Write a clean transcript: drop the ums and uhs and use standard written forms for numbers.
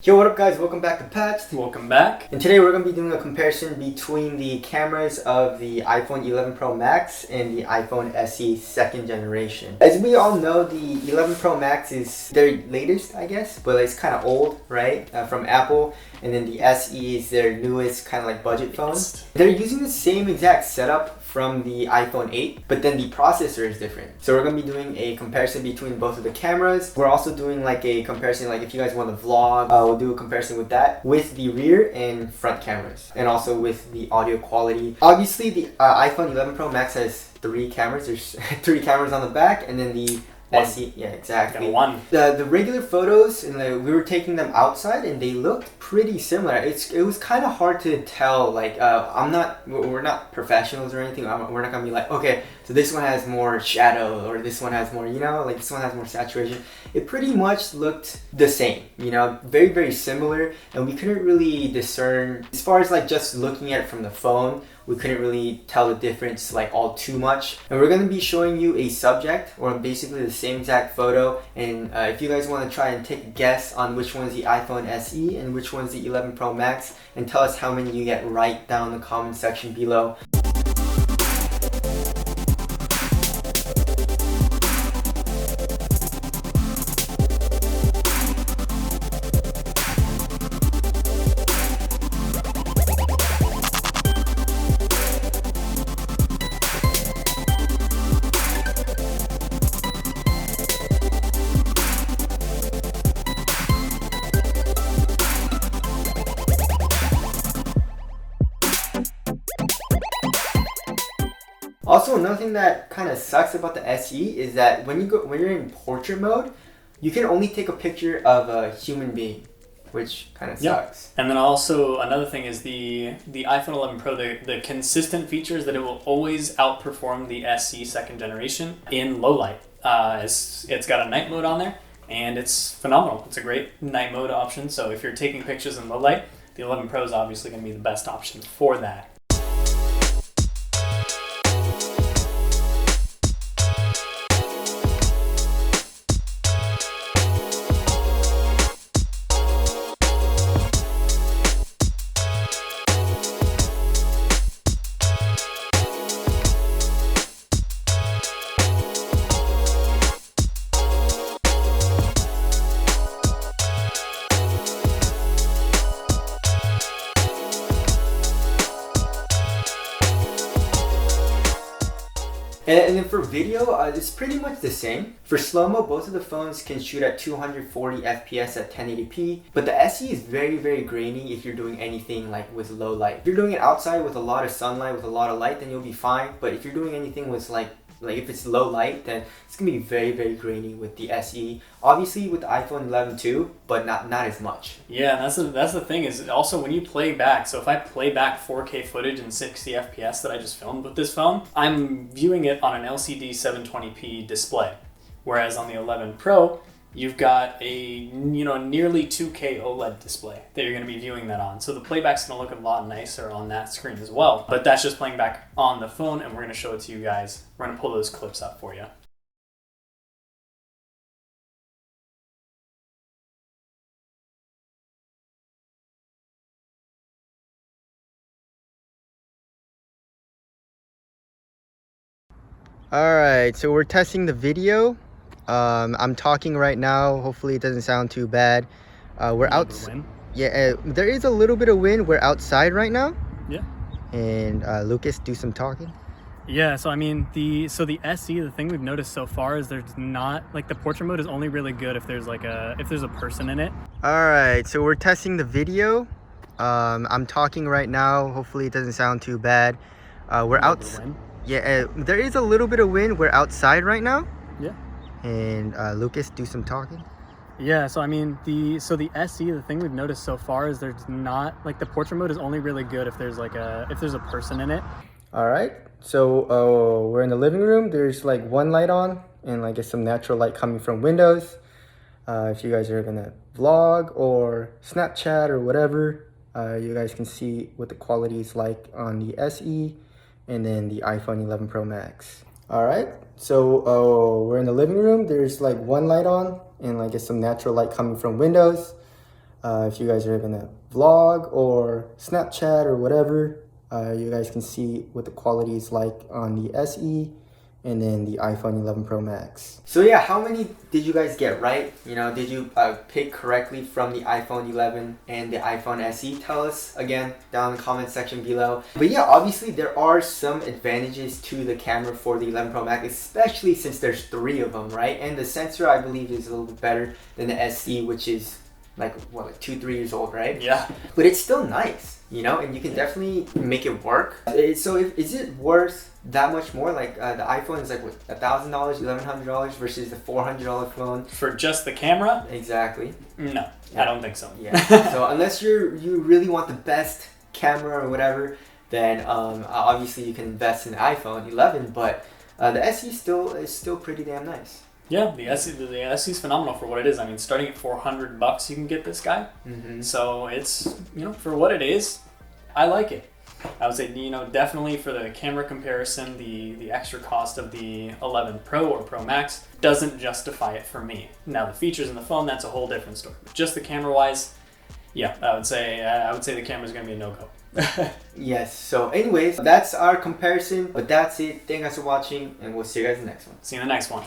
Yo, what up guys? Welcome back to Patched. Welcome back. And today we're going to be doing a comparison between the cameras of the iPhone 11 Pro Max and the iPhone SE second generation. As we all know, the 11 Pro Max is their latest, I guess, but it's kind of old, right? From Apple. And then the SE is their newest kind of like budget phone. They're using the same exact setup from the iPhone 8, but then the processor is different. So we're going to be doing a comparison between both of the cameras. We're also doing like a comparison, like if you guys want to vlog, we'll do a comparison with that, with the rear and front cameras, and also with the audio quality. Obviously, the iPhone 11 Pro Max has 3 cameras. There's 3 cameras on the back, and then the SE, yeah, exactly. One. The regular photos, and we were taking them outside, and they looked pretty similar. It was kind of hard to tell. Like, we're not professionals or anything. We're not gonna be like, okay, so this one has more shadow, or this one has more, like this one has more saturation. It pretty much looked the same, very, very similar, and we couldn't really discern, as far as like just looking at it from the phone, we couldn't really tell the difference like all too much. And we're going to be showing you a subject, or basically the same exact photo, and if you guys want to try and take a guess on which one's the iPhone SE and which one's the 11 Pro Max, and tell us how many you get right down in the comment section below. Also, another thing that kind of sucks about the SE is that when you're in portrait mode, you can only take a picture of a human being, which kind of sucks. And then also another thing is the iPhone 11 Pro, the consistent features that it will always outperform the SE second generation in low light. It's got a night mode on there, and it's phenomenal. It's a great night mode option. So if you're taking pictures in low light, the 11 Pro is obviously going to be the best option for that. And then for video, it's pretty much the same. For slow-mo, both of the phones can shoot at 240 FPS at 1080p, but the SE is very, very grainy if you're doing anything like with low light. If you're doing it outside with a lot of sunlight, with a lot of light, then you'll be fine. But if you're doing anything with like if it's low light, then it's gonna be very, very grainy with the SE. Obviously with the iPhone 11 too, but not as much. Yeah, that's the thing is also when you play back. So if I play back 4K footage in 60 FPS that I just filmed with this phone, I'm viewing it on an LCD 720p display. Whereas on the 11 Pro, you've got a nearly 2K OLED display that you're going to be viewing that on. So the playback's going to look a lot nicer on that screen as well. But that's just playing back on the phone, and we're going to show it to you guys. We're going to pull those clips up for you. Alright, so we're testing the video. I'm talking right now. Hopefully it doesn't sound too bad. We're out. Yeah, there is a little bit of wind. We're outside right now. Yeah. And Lucas, do some talking. Yeah, so I mean the SE, the thing we've noticed so far is there's not like the portrait mode is only really good if there's a person in it. Alright, so we're testing the video. I'm talking right now. Hopefully it doesn't sound too bad. We're out. Yeah, there is a little bit of wind. We're outside right now. Yeah. And Lucas, do some talking. Yeah, so I mean the SE, the thing we've noticed so far is there's not like the portrait mode is only really good if there's a person in it. All right, so we're in the living room. There's like one light on, and like some natural light coming from windows. If you guys are gonna vlog or Snapchat or whatever, you guys can see what the quality is like on the SE and then the iPhone 11 Pro Max. All right, so we're in the living room. There's like one light on, and like some natural light coming from windows. If you guys are gonna vlog or Snapchat or whatever, you guys can see what the quality is like on the SE and then the iPhone 11 Pro Max. So yeah, how many did you guys get right? You know, did you pick correctly from the iPhone 11 and the iPhone SE? Tell us again down in the comment section below. But yeah, obviously there are some advantages to the camera for the 11 Pro Max, especially since there's 3 of them, right? And the sensor, I believe, is a little bit better than the SE, which is like 2-3 years old, right? Yeah. But it's still nice, you know, and you can definitely make it work. So is it worth that much more? Like the iPhone is like what, $1,000, $1,100 versus the $400 phone For just the camera? exactly. No, I don't think so. Yeah. So unless you really want the best camera or whatever, then obviously you can invest in the iPhone 11. But the SE is still pretty damn nice. Yeah, the SE is phenomenal for what it is. I mean, starting at $400, you can get this guy. Mm-hmm. So it's, you know, for what it is, I like it. I would say, you know, definitely for the camera comparison, the extra cost of the 11 Pro or Pro Max doesn't justify it for me. Now, the features in the phone, that's a whole different story. But just the camera-wise, yeah, I would say the camera's going to be a no-go. Yes. So anyways, that's our comparison. But that's it. Thank you guys for watching, and we'll see you guys in the next one. See you in the next one.